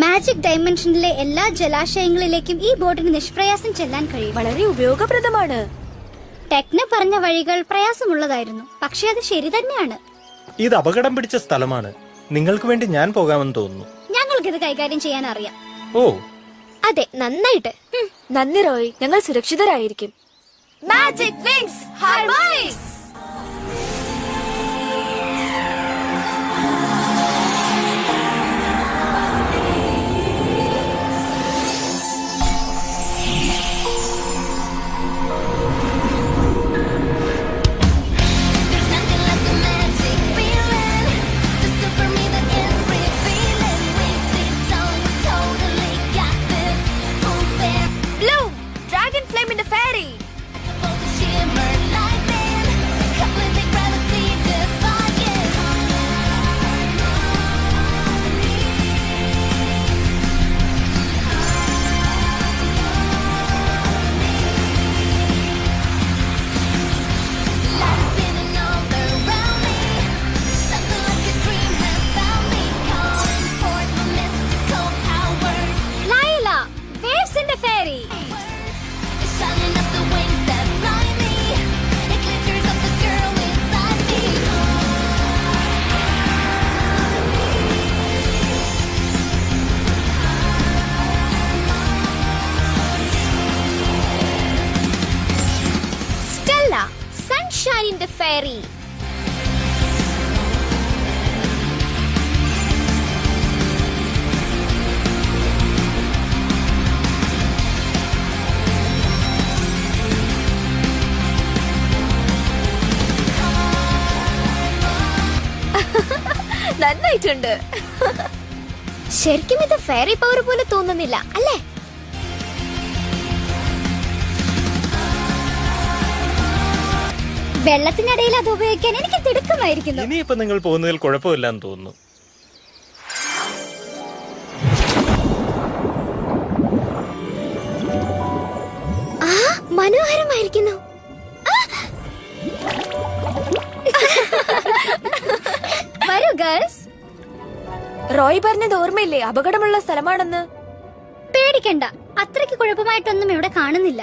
Magic ഡയമെൻഷനിലെ എല്ലാ ജലാശയങ്ങളിലേക്കും ഈ ബോട്ടിന് നിഷ്പ്രയാസം ചെല്ലാൻ കഴിയും. വളരെ ഉപയോഗപ്രദമാണ്. ടെക്ന പറഞ്ഞ വഴികൾ പ്രയാസമുള്ളതായിരുന്നു, പക്ഷെ അത് ശരി തന്നെയാണ്. ഇത് അപകടം പിടിച്ച സ്ഥലമാണ്. നിങ്ങൾക്ക് വേണ്ടി ഞാൻ പോകാമെന്ന് തോന്നുന്നു. ഞങ്ങൾക്കിത് കൈകാര്യം ചെയ്യാൻ അറിയാം. ഓ അതെ, നന്നായിട്ട്. നന്ദി റോയ്, ഞങ്ങൾ സുരക്ഷിതരായിരിക്കും. Magic Wings Harmonics. Sunshine in the Fairy. നന്നായിട്ടുണ്ട്. ശരിക്കും ഇത് ഫെയറി പവർ പോലെ തോന്നുന്നില്ല, അല്ലേ? വെള്ളത്തിനിടയിൽ അത് ഉപയോഗിക്കാൻ എനിക്ക് തിടുക്കമായിരിക്കുന്നു. ഇനിയിപ്പോ നിങ്ങൾ പോകുന്നതിൽ കുഴപ്പമില്ലെന്ന് തോന്നുന്നു. മനോഹരമായിരിക്കുന്നു. വരൂ ഗേൾസ്. റോയ് പറഞ്ഞത് ഓർമ്മയില്ലേ, അപകടമുള്ള സ്ഥലമാണെന്ന്? പേടിക്കണ്ട, അത്രയ്ക്ക് കുഴപ്പമായിട്ടൊന്നും ഇവിടെ കാണുന്നില്ല.